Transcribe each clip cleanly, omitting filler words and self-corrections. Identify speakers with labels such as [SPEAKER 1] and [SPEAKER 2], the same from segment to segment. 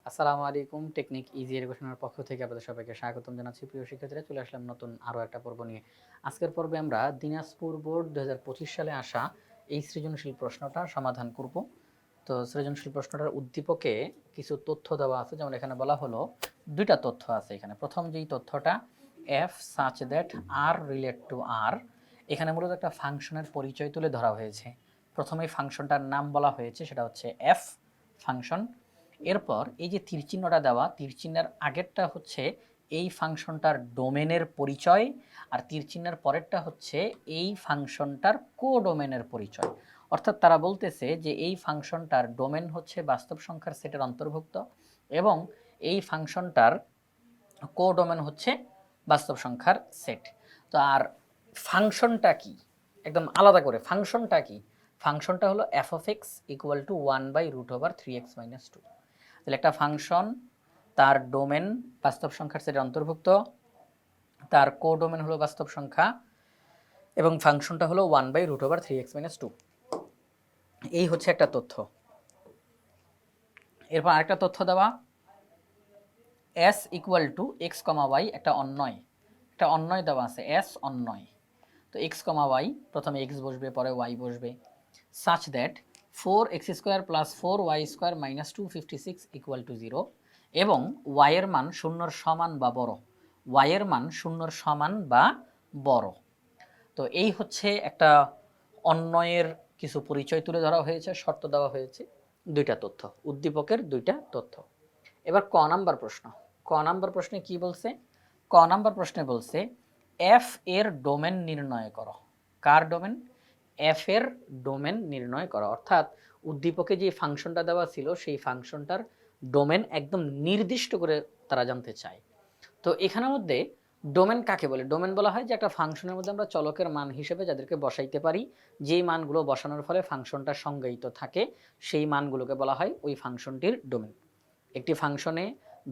[SPEAKER 1] আসসালামু আলাইকুম। Technique easy এডুকেশনের পক্ষ থেকে আপনাদের সবাইকে স্বাগতম জানাচ্ছি। প্রিয় শিক্ষার্থীরা, চলে আসলাম নতুন আরও একটা পর্ব নিয়ে। আজকের পর্বে আমরা দিনাজপুর বোর্ড 2025 সালে আসা এই সৃজনশীল প্রশ্নটা সমাধান করব। তো সৃজনশীল প্রশ্নটার উদ্দীপকে কিছু তথ্য দেওয়া আছে, যেমন এখানে বলা হলো দুইটা তথ্য আছে। এখানে প্রথম যেই তথ্যটা F such that are relate to R, এখানে মূলত একটা ফাংশনের পরিচয় তুলে ধরা হয়েছে। প্রথমেই ফাংশনটার নাম বলা হয়েছে, সেটা হচ্ছে এফ ফাংশন। এরপর এই যে তীর চিহ্নটা দেওয়া, তীর চিহ্নের আগেরটা হচ্ছে এই ফাংশনটার ডোমেনের পরিচয়, আর তীর চিহ্নের পরেরটা হচ্ছে এই ফাংশনটার কোডোমেনের পরিচয়। অর্থাৎ তারা বলতেছে যে এই ফাংশনটার ডোমেন হচ্ছে বাস্তব সংখ্যার সেটের অন্তর্ভুক্ত এবং এই ফাংশনটার কোডোমেন হচ্ছে বাস্তব সংখ্যার সেট। তো আর ফাংশনটা কি, একদম আলাদা করে ফাংশনটা কি? ফাংশনটা হলো F of x equal two 1/√3x - 2। তাহলে একটা ফাংশন, তার ডোমেন বাস্তব সংখ্যার সেটের অন্তর্ভুক্ত, তার কোডোমেন হলো বাস্তব সংখ্যা এবং ফাংশনটা হলো 1/√3x - 2। এই হচ্ছে একটা তথ্য। এরপর আরেকটা তথ্য দেওয়া, s equal to x comma y, একটা অন্যয় দেওয়া আছে, s অন্যয়। তো এক্স কমা ওয়াই, প্রথমে এক্স বসবে, পরে ওয়াই বসবে। সাচ দ্যাট 4x² + 4y² - 256 = 0 এবং y এর মান শূন্যর সমান বা বড়। y এর মান শূন্যর সমান বা বড়। তো এই হচ্ছে একটা অন্যয়ের কিছু পরিচয় তুলে ধরা হয়েছে, শর্ত দেওয়া হয়েছে, দুইটা তথ্য, উদ্দীপকের দুইটা তথ্য। এবার ক নাম্বার প্রশ্ন। ক নাম্বার প্রশ্নে কি বলছে? ক নাম্বার প্রশ্নে বলছে এফ এর ডোমেন নির্ণয় করো। কার ডোমেন? এফ এর ডোমেন নির্ণয় করো। অর্থাৎ উদ্দীপকে যে ফাংশনটা দেওয়া ছিল সেই ফাংশনটার ডোমেন একদম নির্দিষ্ট করে তারা জানতে চায়। তো এখানের মধ্যে ডোমেন কাকে বলে? ডোমেন বলা হয় যে একটা ফাংশনের মধ্যে আমরা চলকের মান হিসেবে যাদেরকে বসাইতে পারি, যেই মানগুলো বসানোর ফলে ফাংশনটা সংজ্ঞায়িত থাকে, সেই মানগুলোকে বলা হয় ওই ফাংশনটির ডোমেন। একটি ফাংশনে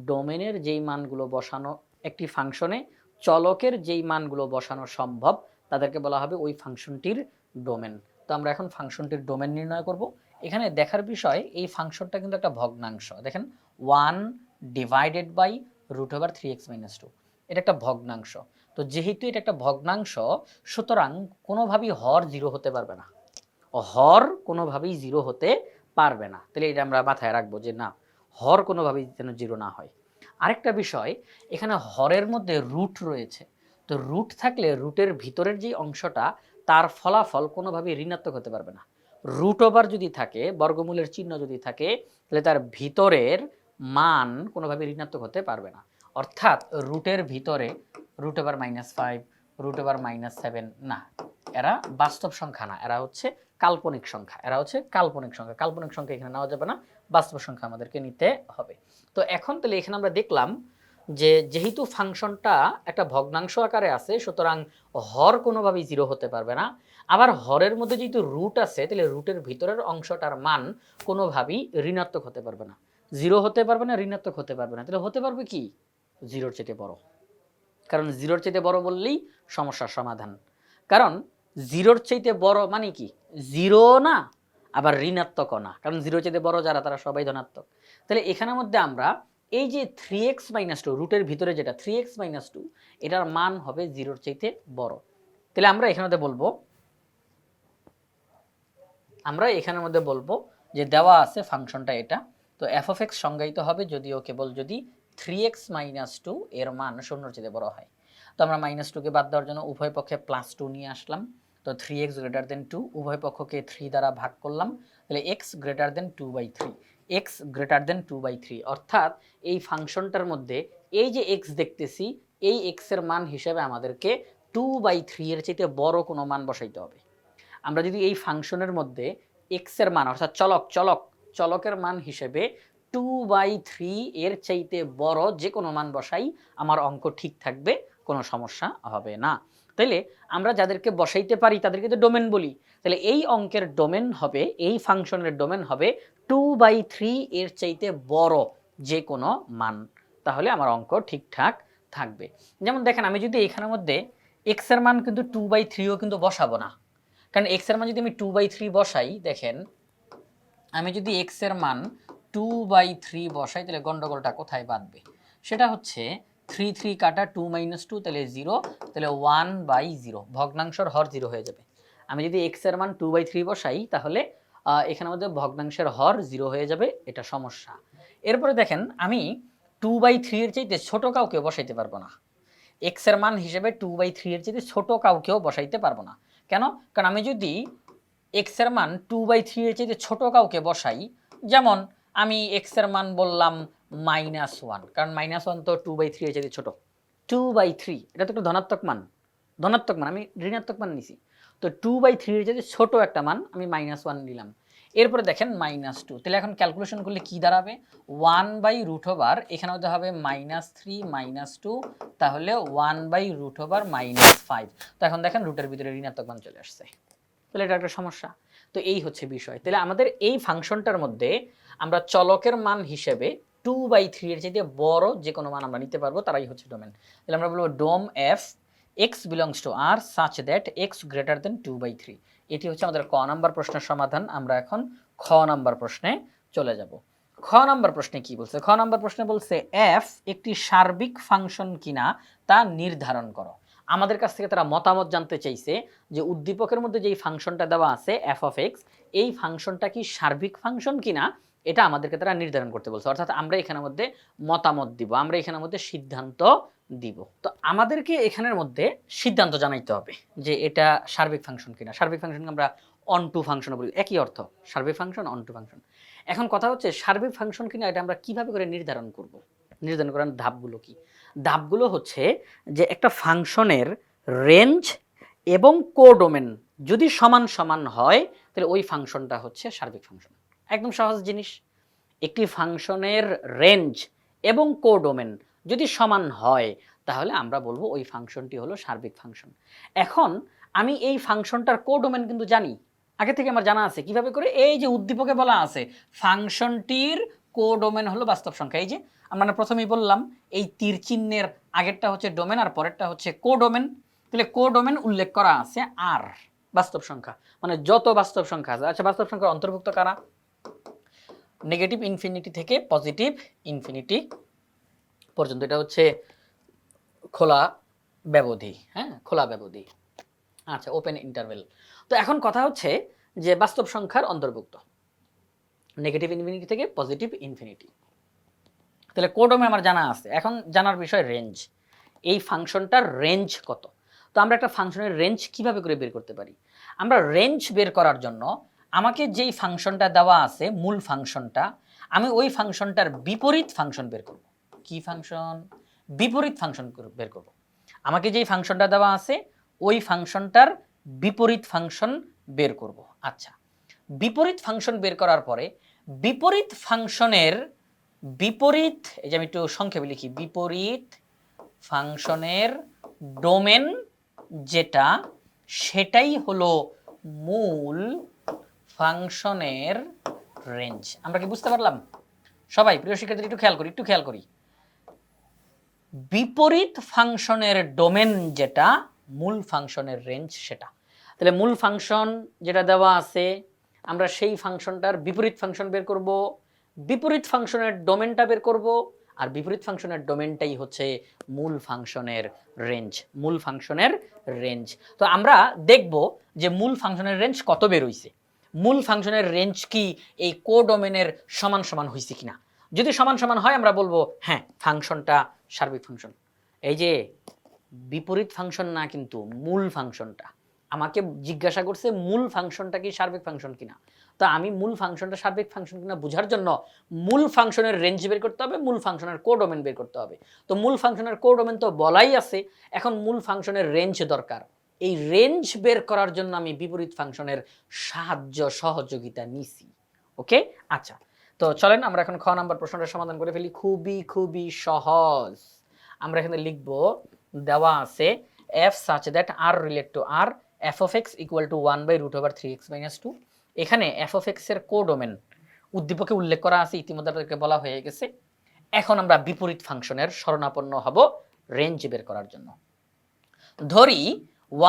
[SPEAKER 1] ডোমেনের যেই মানগুলো বসানো, একটি ফাংশনে চলকের যেই মানগুলো বসানো সম্ভব, তাদেরকে বলা হবে ওই ফাংশনটির ডোমেন। তো আমরা এখন ফাংশনটির ডোমেন নির্ণয় করব। এখানে দেখার বিষয়, এই ফাংশনটা কিন্তু একটা ভগ্নাংশ। দেখেন 1/√3x - 2, এটা একটা ভগ্নাংশ। তো যেহেতু এটা একটা ভগ্নাংশ, সুতরাং কোনোভাবেই হর জিরো হতে পারবে না। হর কোনোভাবেই জিরো হতে পারবে না। তাহলে এটা আমরা মাথায় রাখবো যে না, হর কোনোভাবেই যেন জিরো না হয়। আরেকটা বিষয়, এখানে হরের মধ্যে রুট রয়েছে। তো রুট থাকলে রুটের ভিতরের যে অংশটা, তার ফলাফল কোনোভাবেই ঋণাত্মক হতে পারবে না। রুট ওভার যদি থাকে, বর্গমূলের চিহ্ন যদি থাকে, তাহলে তার ভিতরের মান কোনোভাবে ঋণাত্মক হতে পারবে না। অর্থাৎ রুটের ভিতরে √5, √7 না, এরা বাস্তব সংখ্যা না, এরা হচ্ছে কাল্পনিক সংখ্যা। কাল্পনিক সংখ্যা এখানে নেওয়া যাবে না, বাস্তব সংখ্যা আমাদেরকে নিতে হবে। তো এখন তাহলে এখানে আমরা দেখলাম যে যেহেতু ফাংশনটা একটা ভগ্নাংশ আকারে আছে, সুতরাং হর কোনোভাবেই জিরো হতে পারবে না। আবার হরের মধ্যে যেহেতু রুট আছে, তাহলে রুটের ভিতরের অংশটার মান কোনোভাবেই ঋণাত্মক হতে পারবে না। জিরো হতে পারবে না, ঋণাত্মক হতে পারবে না। তাহলে হতে পারবে কি? জিরোর চেয়ে বড়। কারণ জিরোর চাইতে বড় বললেই সমস্যার সমাধান। কারণ জিরোর চাইতে বড় মানে কি? জিরো না, আবার ঋণাত্মকও না। কারণ জিরোর চাইতে বড় যারা, তারা সবাই ধনাত্মক। তাহলে এখানের মধ্যে আমরা এই যে 3x - 2, রুটের ভিতরে যেটা 3x - 2, এটার মান হবে জিরোর চাইতে বড়। তাহলে আমরা এখানের মধ্যে বলবো যে দেওয়া আছে ফাংশনটা এটা। তো এফ অফ এক্স সংজ্ঞায়িত হবে যদিও কেবল যদি 3x - 2 এর মান শূন্যর চেয়ে বড় হয়। তো আমরা -2কে বাদ দেওয়ার জন্য উভয় পক্ষে +2 নিয়ে আসলাম। তো 3x > 2, উভয় পক্ষকে 3 দ্বারা ভাগ করলাম। তাহলে x > 2/3, x > 2/3, অর্থাৎ এই ফাংশনটার মধ্যে এই যে x দেখতেছি, এই x এর মান হিসেবে আমাদেরকে 2/3 এর চাইতে বড় কোনো মান বসাইতে হবে। আমরা যদি এই ফাংশনের মধ্যে x এর মান, অর্থাৎ চলকের মান হিসেবে 2/3 এর চাইতে বড় যে কোনো মান বসাই, আমার অঙ্ক ঠিক থাকবে, কোনো সমস্যা হবে না। তাইলে আমরা যাদেরকে বসাইতে পারি তাদেরকে তো ডোমেন বলি। তাহলে এই অঙ্কের ডোমেন হবে, এই ফাংশনের ডোমেন হবে 2/3 এর চাইতে বড় যে কোনো মান। তাহলে আমার অঙ্ক ঠিকঠাক থাকবে। যেমন দেখেন, আমি যদি এখানের মধ্যে x এর মান কিন্তু 2/3ও কিন্তু বসাবো না। কারণ x এর মান যদি আমি 2/3 বসাই, দেখেন আমি যদি x এর মান 2/3 বসাই তাহলে গন্ডগোলটা কোথায় বাঁধবে? সেটা হচ্ছে 3 কাটা 2 - 2 তাহলে 0, তাহলে 1/0 ভগ্নাংশের হর 0 হয়ে যাবে। আমি যদি x এর মান 2/3 বসাই তাহলে এখানের মধ্যে ভগ্নাংশের হর 0 হয়ে যাবে, এটা সমস্যা। এরপরে দেখেন আমি 2/3 এর চাইতে ছোট কাউকে বসাইতে পারবো না। x এর মান হিসেবে 2/3 এর চাইতে ছোট কাউকেও বসাইতে পারবো না। কেন? কারণ আমি যদি x এর মান 2/3 এর চাইতে ছোট কাউকে বসাই, যেমন আমি x এর মান বললাম -1, কারণ -1 তো 2/3 এর চাইতে ছোট। 2/3 এটা তো একটা ধনাত্মক মান, আমি ঋণাত্মক মান নিছি। তো 2/3 এর চাইতে ছোট একটা মান আমি -1 নিলাম। এরপরে দেখেন -2, তাহলে এখন ক্যালকুলেশন করলে কি দাঁড়াবে? 1/√, এখানে হতে হবে -3 -2, তাহলে 1/√5। তো এখন দেখেন রুটের ভিতরে ঋণাত্মক মান চলে আসছে, তাহলে এটা একটা সমস্যা। তো এই হচ্ছে বিষয়। তাহলে আমাদের এই ফাংশনটার মধ্যে আমরা চলকের মান হিসেবে 2/3 এর চাইতে বড় যে কোনো মান আমরা নিতে পারবো, তারাই হচ্ছে ডোমেন। তাহলে আমরা বলবো ডোম f x belongs to R such that x greater than 2/3। এটি হচ্ছে আমাদের ক নাম্বার প্রশ্নের সমাধান। আমরা এখন খ নাম্বার প্রশ্নে চলে যাব। খ নাম্বার প্রশ্নে কি বলছে? খ নাম্বার প্রশ্নে বলছে f একটি সার্বিক ফাংশন কিনা তা নির্ধারণ করো। আমাদের কাছ থেকে তারা মতামত জানতে চাইছে যে উদ্দীপকের মধ্যে যেই ফাংশনটা দেওয়া আছে f of x, এই ফাংশনটা কি সার্বিক ফাংশন কিনা এটা আমাদেরকে তারা নির্ধারণ করতে বলছে। অর্থাৎ আমরা এখানের মধ্যে মতামত দিব, আমরা এখানের মধ্যে সিদ্ধান্ত দিব। তো আমাদেরকে এখানের মধ্যে সিদ্ধান্ত জানাইতে হবে যে এটা সার্বিক ফাংশন কিনা। সার্বিক ফাংশনকে আমরা অন টু ফাংশন বলি, একই অর্থ, সার্বিক ফাংশন অন টু ফাংশন। এখন কথা হচ্ছে সার্বিক ফাংশন কিনা এটা আমরা কিভাবে করে নির্ধারণ করব? নির্ধারণ করার ধাপগুলো কি? ধাপগুলো হচ্ছে যে একটা ফাংশনের রেঞ্জ এবং কোডোমেন যদি সমান সমান হয় তাহলে ওই ফাংশনটা হচ্ছে সার্বিক ফাংশন। একদম সহজ জিনিস। একটি ফাংশনের রেঞ্জ এবং কোডোমেন যদি সমান হয় তাহলে আমরা বলবো ওই ফাংশনটি হলো সার্বিক ফাংশন। এখন আমি এই ফাংশনটার কোডোমেন কিন্তু জানি, আগে থেকে আমার জানা আছে। কিভাবে করে? এই যে উদ্দীপকে বলা আছে ফাংশনটির কোডোমেন হলো বাস্তব সংখ্যা। এই যে আমরা প্রথমেই বললাম এই তীর চিহ্নের আগেরটা হচ্ছে ডোমেন আর পরেরটা হচ্ছে কোডোমেন। তাহলে কোডোমেন উল্লেখ করা আছে আর বাস্তব সংখ্যা, মানে যত বাস্তব সংখ্যা আছে। আচ্ছা, বাস্তব সংখ্যার অন্তর্ভুক্ত কারা? নেগেটিভ ইনফিনিটি থেকে পজিটিভ ইনফিনিটি পর্যন্ত, এটা হচ্ছে খোলা ব্যবধি। হ্যাঁ, খোলা ব্যবধি। আচ্ছা, ওপেন ইন্টারভেল। তো এখন কথা হচ্ছে যে বাস্তব সংখ্যার অন্তর্ভুক্ত নেগেটিভ ইনফিনিটি থেকে পজিটিভ ইনফিনিটি। তাহলে কোডোমেন আমার জানা আছে। এখন জানার বিষয় রেঞ্জ। এই ফাংশনটার রেঞ্জ কত? তো আমরা একটা ফাংশনের রেঞ্জ কিভাবে করে বের করতে পারি? আমরা রেঞ্জ বের করার জন্য আমাকে যেই ফাংশনটা দেওয়া আছে মূল ফাংশনটা, আমি ওই ফাংশনটার বিপরীত ফাংশন বের করব। কি ফাংশন? বিপরীত ফাংশন বের করব। আমাকে যেই ফাংশনটা দেওয়া আছে ওই ফাংশনটার বিপরীত ফাংশন বের করব। আচ্ছা, বিপরীত ফাংশন বের করার পরে বিপরীত ফাংশনের বিপরীত, এই যে আমি একটু সংক্ষেপে লিখি, বিপরীত ফাংশনের ডোমেন যেটা সেটাই হলো মূল ফাংশনের রেঞ্জ। আমরা কি বুঝতে পারলাম? সবাই প্রিয় শিক্ষার্থী একটু খেয়াল করি। বিপরীত ফাংশনের ডোমেন যেটা মূল ফাংশনের রেঞ্জ সেটা। তাহলে মূল ফাংশন যেটা দেওয়া আছে আমরা সেই ফাংশনটার বিপরীত ফাংশন বের করব, বিপরীত ফাংশনের ডোমেনটা বের করব, আর বিপরীত ফাংশনের ডোমেনটাই হচ্ছে মূল ফাংশনের রেঞ্জ। মূল ফাংশনের রেঞ্জ। তো আমরা দেখব যে মূল ফাংশনের রেঞ্জ কত বের হইছে। মূল ফাংশনের রেঞ্জ কি এই কোডোমেনের সমান সমান হইছে কিনা। যদি সমান সমান হয় আমরা বলবো হ্যাঁ ফাংশনটা সার্বিক ফাংশন। এই যে বিপরীত ফাংশন না, কিন্তু মূল ফাংশনটা। আমাকে জিজ্ঞাসা করছে মূল ফাংশনটা কি সার্বিক ফাংশন কিনা। তো আমি মূল ফাংশনটা সার্বিক ফাংশন কিনা বোঝার জন্য মূল ফাংশনের রেঞ্জ বের করতে হবে, মূল ফাংশনের কোডোমেন বের করতে হবে। তো মূল ফাংশনের কোডোমেন তো বলাই আছে, এখন মূল ফাংশনের রেঞ্জ দরকার। এই রেঞ্জ বের করার জন্য আমি বিপরীত ফাংশনের সাহায্য সহযোগিতা নিছি। ওকে, আচ্ছা, তো চলেন আমরা এখন খ নাম্বার প্রশ্নটার সমাধান করে ফেলি। খুবই সহজ। আমরা এখানে লিখব দেওয়া আছে f such that r relate to r f of x equal to 1/√3x - 2। এখানে f of x এর কোডোমেন উদ্দীপকে উল্লেখ করা আছে, ইতিমধ্যে আপনাদেরকে বলা হয়ে গেছে। এখন আমরা বিপরীত ফাংশনের শরণাপন্ন হব রেঞ্জ বের করার জন্য। ধরি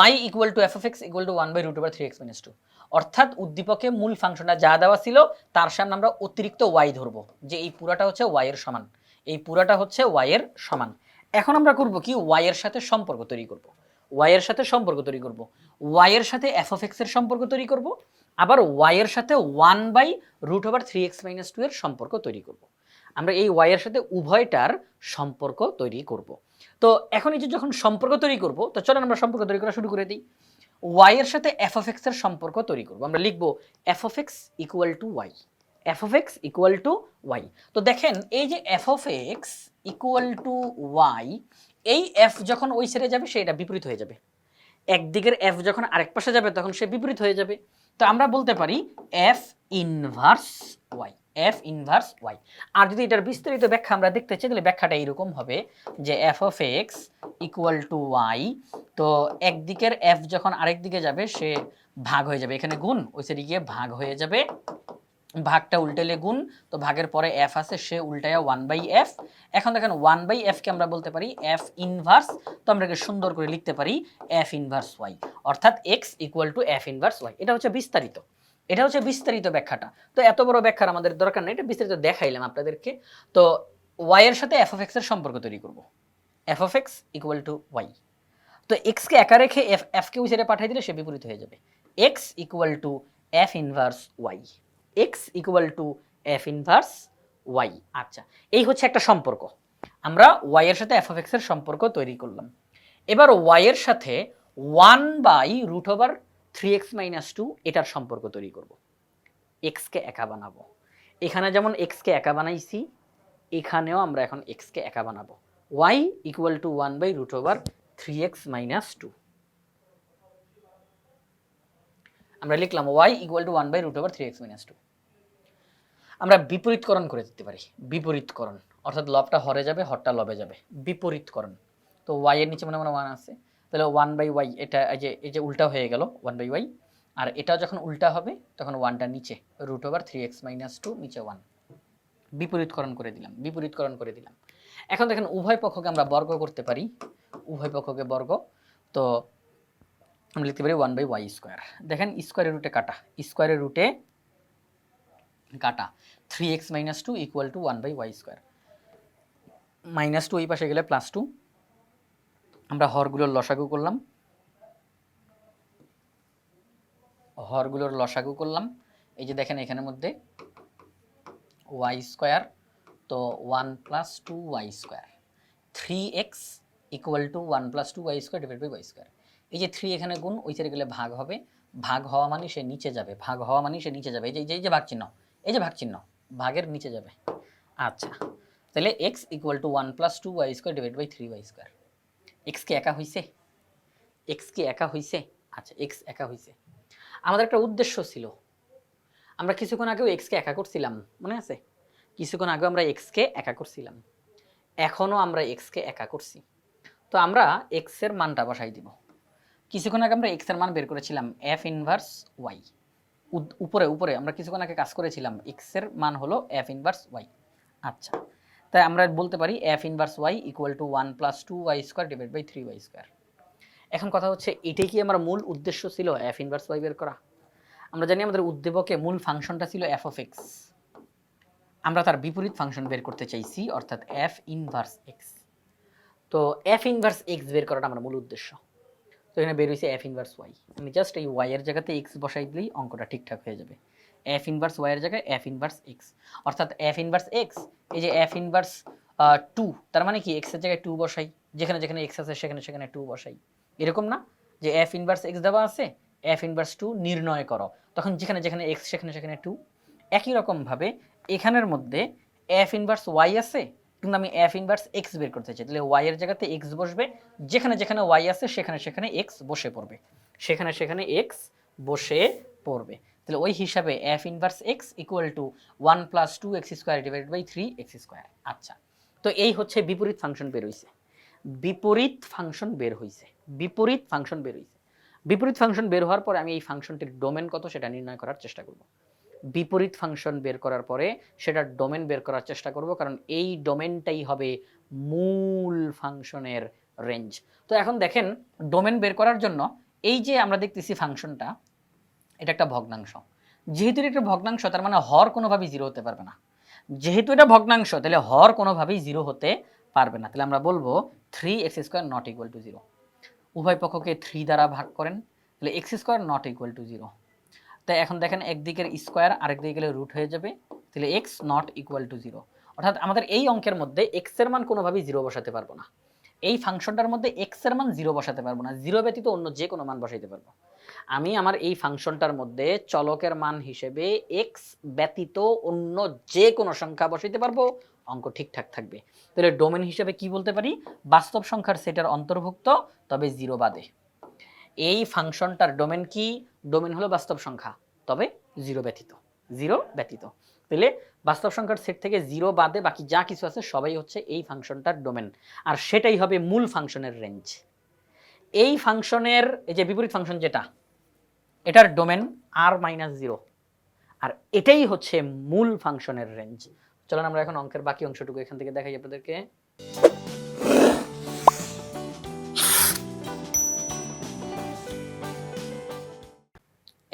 [SPEAKER 1] y equal to f of x equal to 1/√3x - 2। অর্থাৎ উদ্দীপকে মূল ফাংশনটা যা দেওয়া ছিল তার সামনে আমরা অতিরিক্ত ওয়াই ধরবো, যে এই পুরাটা হচ্ছে ওয়াই এর সমান, এই পুরাটা হচ্ছে ওয়াই এর সমান। এখন আমরা করব কি, ওয়াই এর সাথে সম্পর্ক তৈরি করব, ওয়াই এর সাথে সম্পর্ক তৈরি করব, ওয়াই এর সাথে এফ অফ এক্স এর সম্পর্ক তৈরি করব, আবার ওয়াই এর সাথে 1/√3x-2 এর সম্পর্ক তৈরি করব। আমরা এই ওয়াই এর সাথে উভয়টার সম্পর্ক তৈরি করব। তো এখন এই যে যখন সম্পর্ক তৈরি করব, তো চলেন আমরা সম্পর্ক তৈরি করা শুরু করে দিই। ওয়াই এর সাথে এফ অফ এক্স এর সম্পর্ক তৈরি করব। আমরা লিখব f of x equal to y, f of x equal to y. তো দেখেন এই যে f of x equal to y, এই এফ যখন ওই সাইডে যাবে সেটা বিপরীত হয়ে যাবে, একদিকের এফ যখন আরেক পাশে যাবে তখন সে বিপরীত হয়ে যাবে। তো আমরা বলতে পারি F inverse Y, F inverse Y. আর যদি এটার বিস্তারিত ব্যাখ্যা আমরা দেখতে চাই তাহলে ব্যাখ্যাটা এরকম হবে যে f of x equal to y, তো একদিকের এফ যখন আরেক দিকে যাবে সে ভাগ হয়ে যাবে, এখানে গুণ, ওই সাইডে গিয়ে ভাগ হয়ে যাবে, ভাগটা উল্টালে গুণ, তো ভাগের পরে এফ আছে সে উল্টায়া 1/f। এখন দেখেন 1/f কে আমরা বলতে পারি এফ ইনভার্স, তো আমরা একে সুন্দর করে লিখতে পারি এফ ইনভার্স ওয়াই, অর্থাৎ x equal to f inverse y. এটা হচ্ছে বিস্তারিত, এটা হচ্ছে বিস্তারিত ব্যাখ্যাটা। তো এত বড় ব্যাখ্যার আমাদের দরকার নেই, এটা বিস্তারিত দেখাইলাম আপনাদেরকে। তো ওয়াই এর সাথে এফ অফ এক্স এর সম্পর্ক তৈরি করব, f of x equal to y. তো এক্স কে একা রেখে এফ কে ওই সাইডে পাঠিয়ে দিলে সে বিপরীত হয়ে যাবে, x equal to f inverse y, x equal to f inverse y. আচ্ছা, এই হচ্ছে একটা সম্পর্ক, আমরা ওয়াই এর সাথে এফ অফ এক্স এর সম্পর্ক তৈরি করলাম। এবার ওয়াই এর সাথে 1/√3x-2 এটার সম্পর্ক তৈরি করব, এক্স কে একা বানাবো। এখানে যেমন এক্স কে একা বানাইছি, এখানেও আমরা এখন এক্স কে একা বানাবো, ওয়াই ইকুয়াল টু 1/√3x-2। আমরা লিখলাম y ইকুয়াল টু 1/√3x-2। আমরা বিপরীতকরণ করে দিতে পারি, বিপরীতকরণ অর্থাৎ লবটা হরে যাবে, হরটা লবে যাবে, বিপরীতকরণ। তো y এর নিচে মনে মনে 1 আছে, তাহলে 1/y, এটা এই যে উল্টা হয়ে গেল 1/y, আর এটা যখন উল্টা হবে তখন 1টা নিচে, √3x-2 নিচে 1, বিপরীতকরণ করে দিলাম, বিপরীতকরণ করে দিলাম। এখন দেখেন উভয় পক্ষকে আমরা বর্গ করতে পারি, উভয় পক্ষকে বর্গ, তো আমরা লিখতে পারি 1/y²। দেখেন স্কোয়ারের রুটে কাটা, স্কোয়ারের রুটে কাটা, 3x-2 ইকুয়াল টু 1/y²। -2 এই পাশে গেলে +2, আমরা হরগুলোর লসাগু করলাম, হরগুলোর লসাগু করলাম। এই যে দেখেন এখানের মধ্যে y², তো 1 + 2y², 3x equal to 1 + 2y² divide by y²। এই যে 3 এখানে গুণ, ওই সাইডে গেলে ভাগ হবে, ভাগ হওয়া মানে সে নিচে যাবে, ভাগ হওয়া মানে সে নিচে যাবে, এই যে ভাগ চিহ্ন, এই যে ভাগ চিহ্ন, ভাগের নিচে যাবে। আচ্ছা, তাহলে x equal to 1 + 2y² divide by 3y²। x কি একা হইছে? x কি একা হইছে? আচ্ছা, x একা হইছে। আমাদের একটা উদ্দেশ্য ছিল, আমরা কিছুক্ষণ আগেও x কে একা করছিলাম, মনে আছে? কিছুক্ষণ আগেও আমরা x কে একা করছিলাম, এখনো আমরা x কে একা করছি। তো আমরা x এর মানটা বসাই দিব। কিছুক্ষণ আগে আমরা x এর মান বের করেছিলাম f ইনভার্স y, উপরে উপরে আমরা কিছুক্ষণ আগে কাজ করেছিলাম, x এর মান হলো f ইনভার্স y। আচ্ছা, তাই আমরা বলতে পারি f inverse y equal to 1 + 2y² divide by 3y²। এখন কথা হচ্ছে, এটাই কি আমার মূল উদ্দেশ্য ছিল f ইনভার্স y বের করা? আমরা জানি আমাদের উদ্দীপকে মূল ফাংশনটা ছিল f অফ x, আমরা তার বিপরীত ফাংশন বের করতে চাইছি, অর্থাৎ f ইনভার্স x। তো f ইনভার্স x বের করাটা আমার মূল উদ্দেশ্য। তো এখানে বের হয়েছে f ইনভার্স y, আমি জাস্ট এই y এর জায়গাতে x বসাই দিলেই অঙ্কটা ঠিকঠাক হয়ে যাবে। f ইনভার্স y এর জায়গায় f ইনভার্স x, অর্থাৎ f ইনভার্স x, এই যে f ইনভার্স 2, তার মানে কি x এর জায়গায় 2 বসাই, যেখানে যেখানে x আছে সেখানে সেখানে 2 বসাই। এরকম না যে f ইনভার্স x দেওয়া আছে, f ইনভার্স 2 নির্ণয় করো, তখন যেখানে যেখানে x সেখানে সেখানে 2। একই রকম ভাবে এখানের মধ্যে f ইনভার্স y আছে, কিন্তু আমি f ইনভার্স x বের করতে চাই, তাহলে y এর জায়গাতে x বসবে, যেখানে যেখানে y আছে সেখানে সেখানে x বসে পড়বে, সেখানে সেখানে x বসে পড়বে। তাহলে ওই হিসাবে f inverse x equal to 1 + 2x² divide by 3x²। আচ্ছা, তো এই হচ্ছে বিপরীত ফাংশন বের হইছে, বিপরীত ফাংশন বের হইছে, বিপরীত ফাংশন বের হইছে। বিপরীত ফাংশন বের হওয়ার পরে আমি এই ফাংশনটির ডোমেন কত সেটা নির্ণয় করার চেষ্টা করব। বিপরীত ফাংশন বের করার পরে সেটার ডোমেন বের করার চেষ্টা করব, কারণ এই ডোমেনটাই হবে মূল ফাংশনের রেঞ্জ। তো এখন দেখেন ডোমেন বের করার জন্য এই যে আমরা দেখতেছি ফাংশনটা, এটা একটা ভগ্নাংশ। যেহেতু এটা একটা ভগ্নাংশ তার মানে হর কোনোভাবেই জিরো হতে পারবে না। যেহেতু এটা ভগ্নাংশ তাহলে হর কোনোভাবেই জিরো হতে পারবে না। তাহলে আমরা বলবো 3x² নট ইকুয়াল টু 0। উভয় পক্ষকে 3 দ্বারা ভাগ করেন, তাহলে x² নট ইকুয়াল টু 0। তাই এখন দেখেন একদিকের স্কোয়ার আরেক দিকে গেলে রুট হয়ে যাবে, তাহলে x নট ইকুয়াল টু 0। অর্থাৎ আমাদের এই অঙ্কের মধ্যে x এর মান কোনোভাবেই 0 বসাতে পারবো না। এই ফাংশনটার মধ্যে x এর মান 0 বসাতে পারবো না, 0 ব্যতীত অন্য যে কোনো মান বসাইতে পারবো। আমি আমার এই ফাংশনটার মধ্যে চলকের মান হিসেবে x ব্যতীত অন্য যে কোনো সংখ্যা বসাইতে পারবো, অঙ্ক ঠিকঠাক থাকবে। তাহলে ডোমেন হিসেবে কি বলতে পারি? বাস্তব সংখ্যার সেটের অন্তর্ভুক্ত, তবে 0 বাদে। এই ফাংশনটার ডোমেন কি? ডোমেন হলো বাস্তব সংখ্যা, তবে 0 ব্যতীত। 0 ব্যতীত। তাহলে বাস্তব সংখ্যার সেট থেকে 0 বাদে বাকি যা কিছু আছে সবাই হচ্ছে এই ফাংশনটার ডোমেন, আর সেটাই হবে মূল ফাংশনের রেঞ্জ। এই ফাংশনের এই যে বিপরীত ফাংশন যেটা, এটার ডোমেন r-0, আর এটাই হচ্ছে মূল ফাংশনের রেঞ্জ। চলুন আমরা এখন অঙ্কের বাকি অংশটুকু এখান থেকে দেখাই আপনাদেরকে।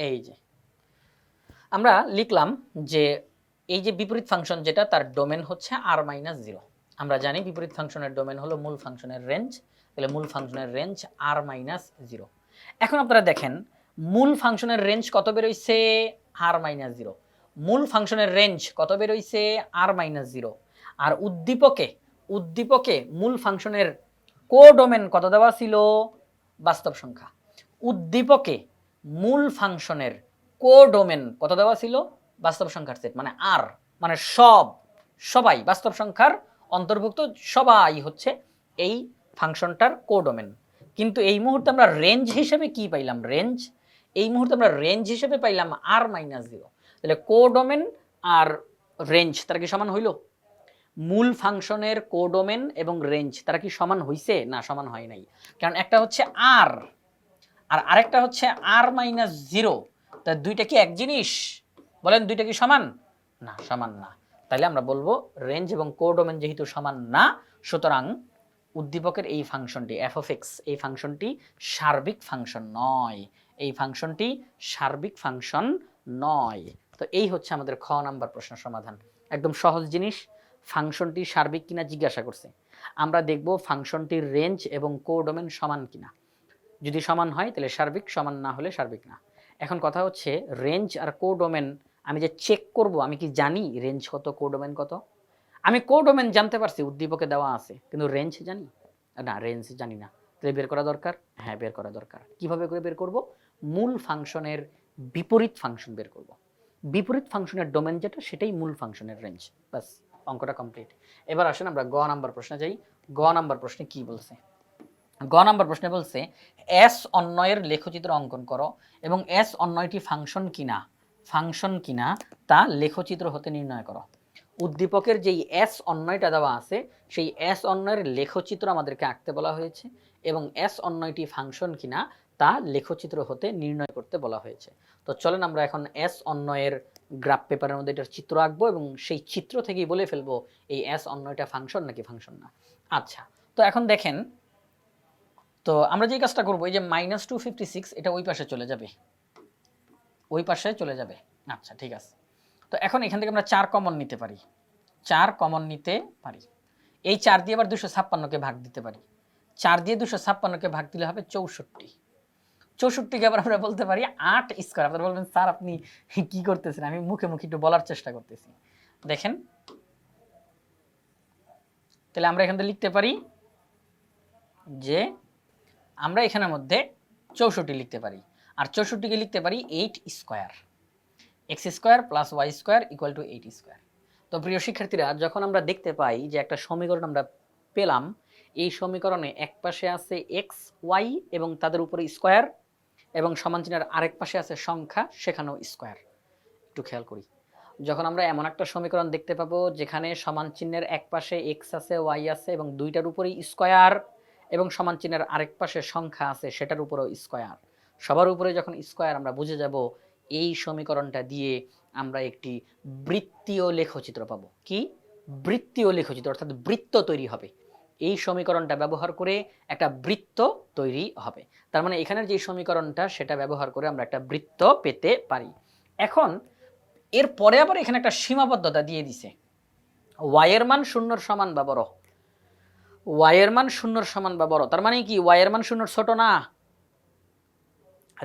[SPEAKER 1] এই যে আমরা লিখলাম যে এই যে বিপরীত ফাংশন যেটা, তার ডোমেন হচ্ছে r-0। আমরা জানি বিপরীত ফাংশনের ডোমেন হলো মূল ফাংশনের রেঞ্জ, তাহলে মূল ফাংশনের রেঞ্জ r-0। এখন আপনারা দেখেন মূল ফাংশনের রেঞ্জ কত বের হইছে? r-0। মূল ফাংশনের রেঞ্জ কত বের হইছে? r-0। আর উদ্দীপকে মূল ফাংশনের কোডোমেন কত দেওয়া ছিল? বাস্তব সংখ্যা। উদ্দীপকে মূল ফাংশনের কোডোমেন কত দেওয়া ছিল? বাস্তব সংখ্যার সেট, মানে আর, মানে সবাই বাস্তব সংখ্যার অন্তর্ভুক্ত, সবাই হচ্ছে এই ফাংশনটার কোডোমেন। কিন্তু এই মুহূর্তে আমরা রেঞ্জ হিসেবে কি পাইলাম? রেঞ্জ এই মুহূর্তে আমরা রেঞ্জ হিসেবে পাইলাম r-0। তাহলে কোডোমেন আর রেঞ্জ তারা কি সমান হইল? মূল ফাংশনের কোডোমেন এবং রেঞ্জ তারা কি সমান হইছে? না, সমান হয় নাই। কারণ একটা হচ্ছে আর আর আরেকটা হচ্ছে r-0। তা দুইটা কি এক জিনিস? বলেন দুইটা কি সমান? না, সমান না। তাহলে আমরা বলবো রেঞ্জ এবং কোডোমেন যেহেতু সমান না, সুতরাং উদ্দীপকের এই ফাংশনটি f(x) এই ফাংশনটি সার্বিক ফাংশন নয়। এই ফাংশনটি সার্বিক ফাংশন নয়। তো এই হচ্ছে আমাদের খ নাম্বার প্রশ্নের সমাধান। একদম সহজ জিনিস। ফাংশনটি সার্বিক কিনা জিজ্ঞাসা করছে, আমরা দেখব ফাংশনটির রেঞ্জ এবং কোডোমেন সমান কিনা। যদি সমান হয় তাহলে সার্বিক, সমান না হলে সার্বিক না। এখন কথা হচ্ছে রেঞ্জ আর কোডোমেন আমি যে চেক করব, আমি কি জানি রেঞ্জ কত কোডোমেন কত? আমি কোডোমেন জানতে পারছি উদ্দীপকে দেওয়া আছে, কিন্তু রেঞ্জ জানি না, রেঞ্জ জানি না। তাহলে বের করা দরকার? হ্যাঁ, বের করা দরকার। কিভাবে করে বের করব? মূল ফাংশনের বিপরীত ফাংশন বের করব। বিপরীত ফাংশনের ডোমেন যেটা, সেটাই মূল ফাংশনের রেঞ্জ। বাস, অঙ্কটা কমপ্লিট। এবার আসেন আমরা গ নাম্বার প্রশ্নে যাই। গ নাম্বার প্রশ্নে কি বলছে? গ নাম্বার প্রশ্নে বলছে এস অন্বয়ের লেখচিত্র অঙ্কন করো এবং এস অন্বয়টি ফাংশন কিনা তা লেখচিত্র হতে নির্ণয় করো। উদ্দীপকের যেই এস অন্বয়টা দেওয়া আছে, সেই এস অন্বয়ের লেখচিত্র আমাদেরকে আঁকতে বলা হয়েছে এবং এস অন্বয়টি ফাংশন কিনা তা লেখচিত্র হতে নির্ণয় করতে বলা হয়েছে। তো চলেন আমরা এখন এস অন্বয়ের গ্রাফ পেপারের মধ্যে এটার চিত্র আঁকবো এবং সেই চিত্র থেকেই বলে ফেলবো এই এস অন্বয়টা ফাংশন নাকি ফাংশন না। আচ্ছা, তো এখন দেখেন, তো আমরা যে কাজটা করবো, এই যে -256 এটা ওই পাশে চলে যাবে, ওই পাশে চলে যাবে। আচ্ছা, ঠিক আছে। তো এখন এখান থেকে আমরা 4 কমন নিতে পারি, 4 কমন নিতে পারি। এই 4 দিয়ে আবার 256কে ভাগ দিতে পারি। 4 দিয়ে 256কে ভাগ দিলে হবে 64। 64কে আবার আমরা বলতে পারি 8 স্কয়ার। আপনারা বলবেন স্যার আপনি কি করতেছেন? আমি মুখে মুখে একটু বলার চেষ্টা করতেছি। দেখেন, তাহলে আমরা এখান থেকে লিখতে পারি যে আমরা এখানের মধ্যে 64 লিখতে পারি, আর 64কে লিখতে পারি 8 square. x square plus y square equal to 8 square. তো প্রিয় শিক্ষার্থীরা, যখন আমরা দেখতে পাই যে একটা সমীকরণ আমরা পেলাম, এই সমীকরণে এক পাশে আছে x y এবং তাদের উপরে স্কয়ার, এবং সমান চিহ্নের আরেক পাশে আছে সংখ্যা, সেখানেও স্কয়ার। একটু খেয়াল করি, যখন আমরা এমন একটা সমীকরণ দেখতে পাবো যেখানে সমান চিহ্নের এক পাশে x আছে, y আছে এবং দুইটার উপরেই স্কয়ার, এবং সমান চিহ্নের আরেক পাশে সংখ্যা আছে, সেটার উপরেও স্কয়ার, সবার উপরে যখন স্কয়ার, আমরা বুঝে যাব এই সমীকরণটা দিয়ে আমরা একটি বৃত্তীয় লেখচিত্র পাবো। কি? বৃত্তীয় লেখচিত্র, অর্থাৎ বৃত্ত তৈরি হবে। এই সমীকরণটা ব্যবহার করে একটা বৃত্ত তৈরি হবে। তার মানে এখানের যে সমীকরণটা সেটা ব্যবহার করে আমরা একটা বৃত্ত পেতে পারি। এখন এর পরে আবার এখানে একটা সীমাবদ্ধতা দিয়ে দিছে, y এর মান শূন্যর সমান বা বড়। y এর মান শূন্যর সমান বা বড় তার মানে কি y এর মান শূন্যর ছোট না,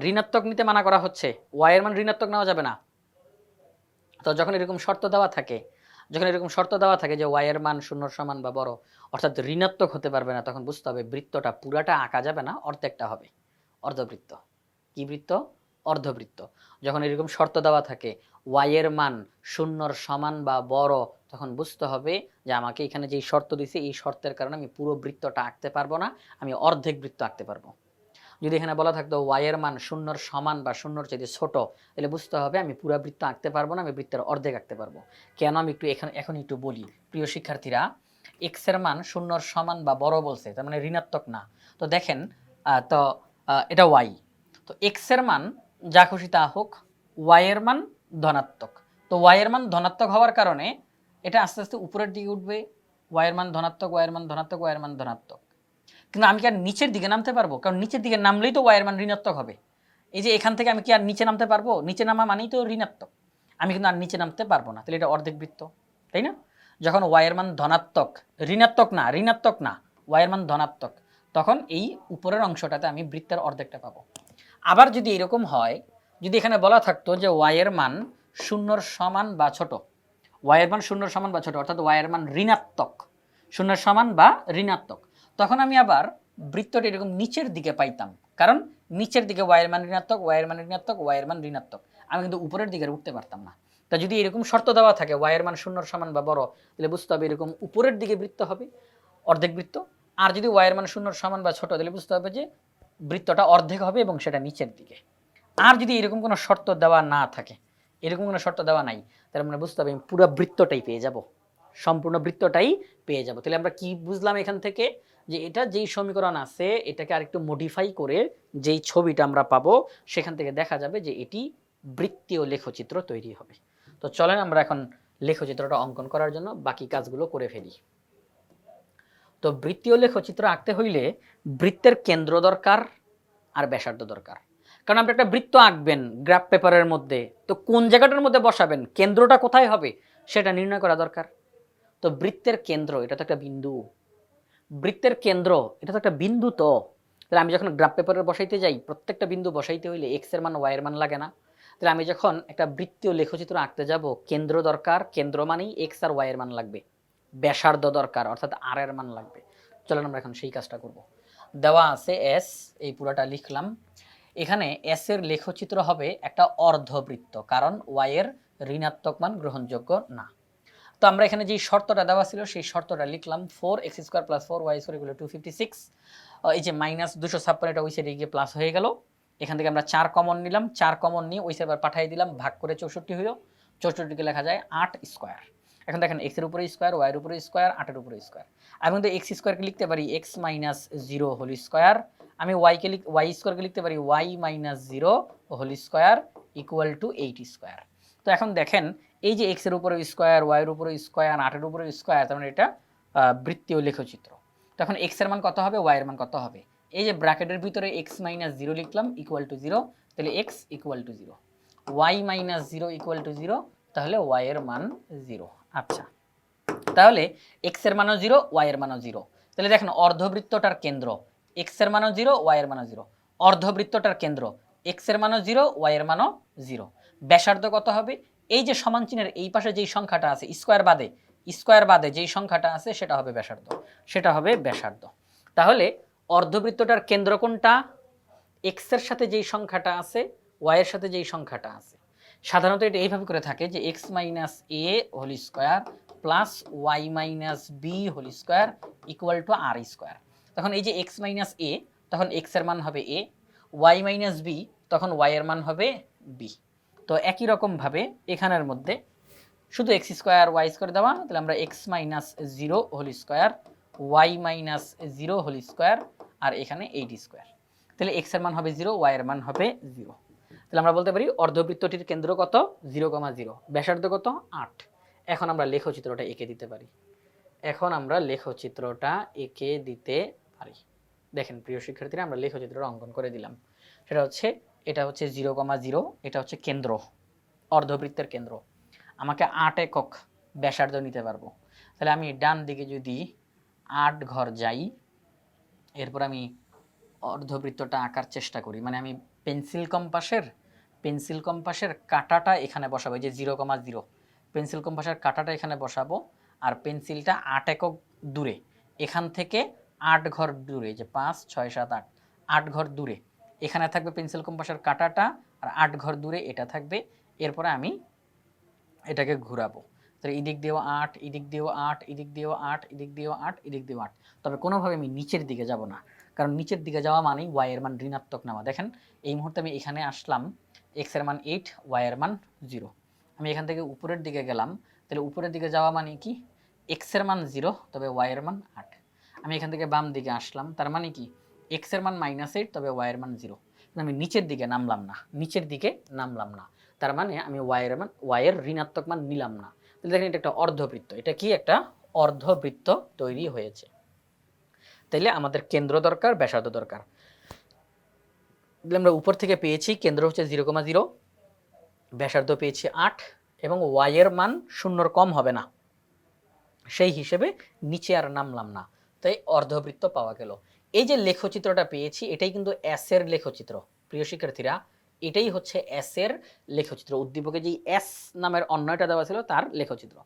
[SPEAKER 1] ঋণাত্মক নিতে মানা করা হচ্ছে, y এর মান ঋণাত্মক নেওয়া যাবে না। তো যখন এরকম শর্ত দেওয়া থাকে, যে y এর মান শূন্যর সমান বা বড় অর্থাৎ ঋণাত্মক হতে পারবে না, তখন বুঝতে হবে বৃত্তটা পুরাটা আঁকা যাবে না, অর্ধেকটা হবে, অর্ধবৃত্ত। কি বৃত্ত? অর্ধবৃত্ত। যখন এরকম শর্ত দেওয়া থাকে y এর মান শূন্যর সমান বা বড়, তখন বুঝতে হবে যে আমাকে এখানে যেই শর্ত দিছে এই শর্তের কারণে আমি পুরো বৃত্তটা আঁকতে পারবো না, আমি অর্ধেক বৃত্ত আঁকতে পারবো। যদি এখানে বলা থাকতো y এর মান শূন্যর সমান বা শূন্যর চাইতে ছোট, তাহলে বুঝতে হবে আমি পুরো বৃত্ত আঁকতে পারবো না, আমি বৃত্তের অর্ধেক আঁকতে পারবো। কেন আমি একটু এখন একটু বলি প্রিয় শিক্ষার্থীরা, x এর মান শূন্যর সমান বা বড় বলছে, তার মানে ঋণাত্মক না। তো দেখেন এটা y, তো x এর মান যা খুশি তা হোক, y এর মান ধনাত্মক। তো y এর মান ধনাত্মক হওয়ার কারণে এটা আস্তে আস্তে উপরের দিকে উঠবে, y এর মান ধনাত্মক, y এর মান ধনাত্মক, y এর মান ধনাত্মক। কিন্তু আমি কি আর নিচের দিকে নামতে পারবো? কারণ নিচের দিকে নামলেই তো y এর মান ঋণাত্মক হবে। এই যে এখান থেকে আমি কি আর নিচে নামতে পারবো? নিচে নামা মানেই তো ঋণাত্মক, আমি কিন্তু আর নিচে নামতে পারবো না, তাহলে এটা অর্ধেক বৃত্ত, তাই না? যখন y এর মান ধনাত্মক, ঋণাত্মক না, y এর মান ধনাত্মক, তখন এই উপরের অংশটাতে আমি বৃত্তের অর্ধেকটা পাবো। আবার যদি এরকম হয়, যদি এখানে বলা থাকতো যে y এর মান শূন্যর সমান বা ছোট, y এর মান শূন্যর সমান বা ছোট অর্থাৎ y এর মান ঋণাত্মক, শূন্যের সমান বা ঋণাত্মক, তখন আমি আবার বৃত্তটি এরকম নিচের দিকে পাইতাম, কারণ নিচের দিকে y এর মান ঋণাত্মক, y এর মান ঋণাত্মক, y এর মান ঋণাত্মক, আমি কিন্তু উপরের দিকে উঠতে পারতাম না। তা যদি এরকম শর্ত দেওয়া থাকে y এর মান শূন্যর সমান বা বড়, তাহলে বুঝতে হবে এরকম উপরের দিকে বৃত্ত হবে, অর্ধেক বৃত্ত। আর যদি y এর মান শূন্যর সমান বা ছোট, তাহলে বুঝতে হবে যে বৃত্তটা অর্ধেক হবে এবং সেটা নিচের দিকে। আর যদি এরকম কোনো শর্ত দেওয়া না থাকে, এরকম কোনো শর্ত দেওয়া নাই, তাহলে আমরা বুঝতে হবে আমি পুরো বৃত্তটাই পেয়ে যাব, সম্পূর্ণ বৃত্তটাই পেয়ে যাব। তাহলে আমরা কি বুঝলাম এখান থেকে? যে এটা যেই সমীকরণ আছে এটাকে আরেকটু মডিফাই করে যেই ছবিটা আমরা পাবো সেখান থেকে দেখা যাবে যে এটি বৃত্তীয় লেখচিত্র তৈরি হবে। তো চলেন আমরা এখন লেখচিত্রটা অঙ্কন করার জন্য বাকি কাজগুলো করে ফেলি। তো বৃত্তীয় লেখচিত্র আঁকতে হইলে বৃত্তের কেন্দ্র দরকার আর ব্যাসার্ধ দরকার। কারণ আপনি একটা বৃত্ত আঁকবেন গ্রাফ পেপারের মধ্যে, তো কোন জায়গাটার মধ্যে বসাবেন, কেন্দ্রটা কোথায় হবে সেটা নির্ণয় করা দরকার। তো বৃত্তের কেন্দ্র এটা তো একটা বিন্দু, বৃত্তের কেন্দ্র এটা তো একটা বিন্দু। তো তাহলে আমি যখন গ্রাফ পেপারে বসাইতে যাই, প্রত্যেকটা বিন্দু বসাইতে হইলে এক্স এর মান ওয়াই এর মান লাগে না? তাহলে আমি যখন একটা বৃত্তীয় লেখচিত্র আঁকতে যাব, কেন্দ্র দরকার, কেন্দ্র মানেই এক্স আর ওয়াই এর মান লাগবে, ব্যাসার্ধ দরকার অর্থাৎ আর এর মান লাগবে। চলেন আমরা এখন সেই কাজটা করব। দেওয়া আছে এস, এই পুরোটা লিখলাম। এখানে এস এর লেখচিত্র হবে একটা অর্ধবৃত্ত, কারণ ওয়াই এর ঋণাত্মক মান গ্রহণযোগ্য না। তো আমরা এখানে যে শর্তটা দেওয়া ছিল সেই শর্তটা লিখলাম, 4x² + 4y² = 256। এই যে -256 এটা ওই সাইডে গিয়ে প্লাস হয়ে গেল। এখান থেকে আমরা 4 কমন নিলাম, 4 কমন নিয়ে ওই সাইডে পাঠিয়ে দিলাম, ভাগ করে 64 হলো। 64কে লেখা যায় 8 স্কয়ার। এখন দেখেন x এর উপরে স্কয়ার, y এর উপরে স্কয়ার, 8 এর উপরে স্কয়ার। আমি কিন্তু x স্কয়ারকে লিখতে পারি x - 0 হোল স্কয়ার। আমি y স্কয়ারকে লিখতে পারি y - 0 হোল স্কয়ার = 8 স্কয়ার। তো এখন দেখেন এই যে x এর উপরে স্কয়ার, y এর উপরে স্কয়ার, 8 এর উপরে স্কয়ার, তার মানে এটা বৃত্তীয় লেখচিত্র। তখন x এর মান কত হবে, y এর মান কত হবে? এই যে ব্র্যাকেটের ভিতরে x - 0 লিখলাম = 0, তাহলে x = 0, y - 0 = 0, তাহলে y এর মান 0। আচ্ছা, তাহলে x এর মানও 0, y এর মানও 0। তাহলে দেখেন অর্ধবৃত্তটার কেন্দ্র x এর মানও 0, y এর মানও 0। অর্ধবৃত্তটার কেন্দ্র x এর মানও 0, y এর মানও 0। ব্যাসার্ধ কত হবে? এই যে সমান চিহ্নের এই পাশে যেই সংখ্যাটা আছে স্কয়ার বাদে যেই সংখ্যাটা আছে সেটা হবে ব্যাসার্ধ। তাহলে অর্ধবৃত্তটার কেন্দ্র কোনটা? x এর সাথে যেই সংখ্যাটা আছে, y এর সাথে যেই সংখ্যাটা আছে। সাধারণত এটা এইভাবে করে থাকে যে x - a whole square plus y - b whole square = r²। তখন এই যে x - a, তখন x এর মান হবে a, y - b, তখন y এর মান হবে b। তো একই রকম ভাবে এখানের মধ্যে শুধু x² y² দেওয়া, তাহলে আমরা x - 0 whole square, y - 0 whole square, আর এখানে 8²। তাহলে x এর মান হবে 0, y এর মান হবে 0। তাহলে আমরা বলতে পারি অর্ধবৃত্তটির কেন্দ্র কত? 0, 0। ব্যাসার্ধ কত? 8। এখন আমরা লেখচিত্রটা এঁকে দিতে পারি। এখন আমরা লেখচিত্রটা এঁকে দিতে পারি। দেখেন প্রিয় শিক্ষার্থীরা, আমরা লেখচিত্রটা অঙ্কন করে দিলাম। সেটা হচ্ছে, এটা হচ্ছে 0,0, এটা হচ্ছে কেন্দ্র, অর্ধবৃত্তের কেন্দ্র। আমাকে 8 একক ব্যাসার্ধ নিতে পারবো। তাহলে আমি ডান দিকে যদি 8 ঘর যাই, এরপর আমি অর্ধবৃত্তটা আঁকার চেষ্টা করি, মানে আমি পেন্সিল কম্পাসের কাঁটাটা এখানে বসাবো, এই যে 0,0, পেন্সিল কম্পাসের কাঁটাটা এখানে বসাবো, আর পেন্সিলটা 8 একক দূরে, এখান থেকে 8 ঘর দূরে, যে 5, 6, 7, 8, 8 ঘর দূরে এখানে থাকবে পেন্সিল কম্পাসের কাঁটাটা, আর 8 ঘর দূরে এটা থাকবে। এরপরে আমি এটাকে ঘোরাবো, তাহলে এদিক দিয়েও 8, এদিক দিয়েও 8, এদিক দিয়েও 8, এদিক দিয়েও 8, এদিক দিয়েও 8। তবে কোনোভাবে আমি নিচের দিকে যাব না, কারণ নিচের দিকে যাওয়া মানেই y এর মান ঋণাত্মক নেওয়া। দেখেন এই মুহূর্তে আমি এখানে আসলাম, x এর মান 8, y এর মান 0। আমি এখান থেকে উপরের দিকে গেলাম, তাহলে উপরের দিকে যাওয়া মানে কি, x এর মান 0, তবে y এর মান 8। আমি এখান থেকে বাম দিকে আসলাম, তার মানে কি x এর মান -8, তবে y এর মান 0। আমি নিচের দিকে নামলাম না, তার মানে আমি y এর ঋণাত্মক মান নিলাম না। তাহলে দেখেন এটা একটা অর্ধবৃত্ত, এটা কি একটা অর্ধবৃত্ত তৈরি হয়েছে। তাইলে আমাদের কেন্দ্র দরকার, ব্যাসার্ধ দরকার। আমরা উপর থেকে পেয়েছি কেন্দ্র হচ্ছে 0,0, ব্যাসার্ধ পেয়েছি 8, এবং y এর মান 0-র কম হবে না, সেই হিসেবে নিচে আর নামলাম না, তাই অর্ধবৃত্ত পাওয়া গেল। এই যে লেখচিত্রটা পেয়েছি, এটাই কিন্তু এস এর লেখচিত্র। প্রিয় শিক্ষার্থীরা, এটাই হচ্ছে এস এর লেখচিত্র, উদ্দীপকে যে এস নামের অন্যটা দেওয়া ছিল তার লেখচিত্র।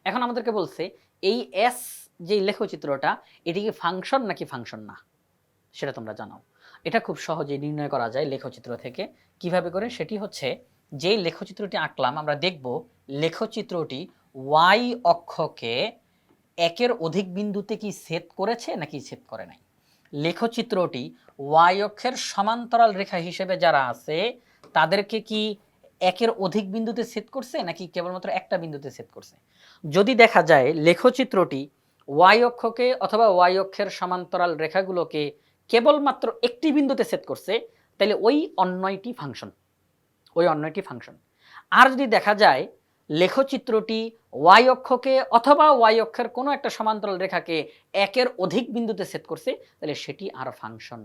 [SPEAKER 1] এখন আমাদেরকে বলছে এই এস যে লেখচিত্রটা, এটি কি ফাংশন নাকি ফাংশন না, সেটা তোমরা জানাও। এটা খুব সহজেই নির্ণয় করা যায় লেখচিত্র থেকে। কিভাবে করে, সেটি হচ্ছে, যে লেখচিত্রটি আঁকলাম আমরা দেখব লেখচিত্রটি ওয়াই অক্ষকে একের অধিক বিন্দুতে কি ছেদ করেছে নাকি ছেদ করে নাই। লেখচিত্রটি ওয়াই অক্ষের সমান্তরাল রেখা হিসেবে যারা আছে তাদেরকে কি একের অধিক বিন্দুতে ছেদ করছে নাকি কেবলমাত্র একটা বিন্দুতে ছেদ করছে। যদি দেখা যায় লেখচিত্রটি ওয়াই অক্ষকে অথবা ওয়াই অক্ষের সমান্তরাল রেখাগুলোকে কেবলমাত্র একটি বিন্দুতে ছেদ করছে, তাহলে ওই অন্যটি ফাংশন। আর যদি দেখা যায় লেখচিত্রটি ওয়াই অক্ষকে অথবা ওয়াই অক্ষের কোনো একটা সমান্তরাল রেখাকে একের অধিক বিন্দুতে ছেদ করছে, তাহলে সেটি আর ফাংশন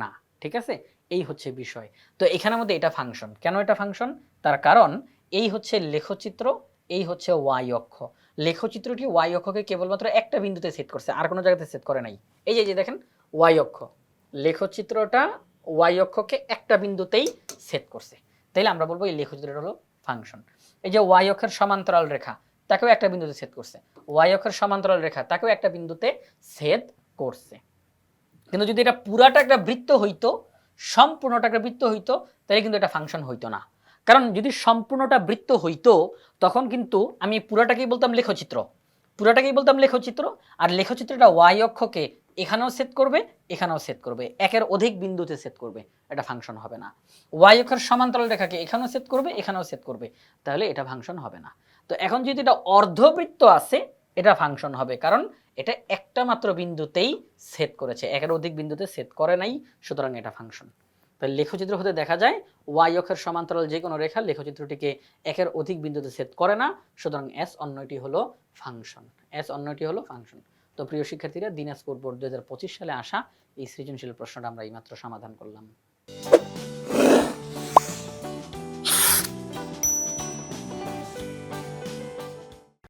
[SPEAKER 1] না। ঠিক আছে, এই হচ্ছে বিষয়। তো এখানের মধ্যে এটা ফাংশন। কেন এটা ফাংশন? তার কারণ এই হচ্ছে লেখচিত্র, এই হচ্ছে ওয়াই অক্ষ। লেখচিত্রটি ওয়াই অক্ষকে কেবলমাত্র একটা বিন্দুতে ছেদ করছে, আর কোনো জায়গাতে ছেদ করে নাই। এই যে দেখেন ওয়াই অক্ষ, লেখচিত্রটা ওয়াই অক্ষকে একটা বিন্দুতেই ছেদ করছে, তাইলে আমরা বলবো এই লেখচিত্রটা হলো ফাংশন। এই যে ওয়াই অক্ষের সমান্তরাল রেখা, তাকেও একটা বিন্দুতে ছেদ করছে, ওয়াই অক্ষের সমান্তরাল রেখা তাকেও একটা বিন্দুতে ছেদ করছে। কিন্তু যদি এটা পুরাটা একটা বৃত্ত হইতো, সম্পূর্ণটা একটা বৃত্ত হইতো, তাহলে কিন্তু এটা ফাংশন হইতো না। কারণ যদি সম্পূর্ণটা বৃত্ত হইতো, তখন কিন্তু আমি পুরাটাকেই বলতাম লেখচিত্র, আর লেখচিত্রটা ওয়াই অক্ষকে এখানেও ছেদ করবে, এখানেও ছেদ করবে, একের অধিক বিন্দুতে ছেদ করবে, এটা ফাংশন হবে না। ওয়াই অক্ষের সমান্তরাল রেখাকে এখানেও ছেদ করবে, এখানেও ছেদ করবে, তাহলে এটা ফাংশন হবে না। তো এখন যদি এটা অর্ধবৃত্ত আছে, এটা ফাংশন হবে, কারণ এটা একটা মাত্র বিন্দুতেই ছেদ করেছে, একের অধিক বিন্দুতে ছেদ করে নাই, সুতরাং এটা ফাংশন। তাহলে লেখচিত্র হতে দেখা যায় ওয়াই অক্ষের সমান্তরাল যে কোনো রেখা লেখচিত্রটিকে একের অধিক বিন্দুতে ছেদ করে না, সুতরাং এস অন্যটি হলো ফাংশন। তো প্রিয় শিক্ষার্থীরা, দিনাজপুর বোর্ড 2025 সালে আসা এই সৃজনশীল প্রশ্নটা আমরা এইমাত্র সমাধান করলাম।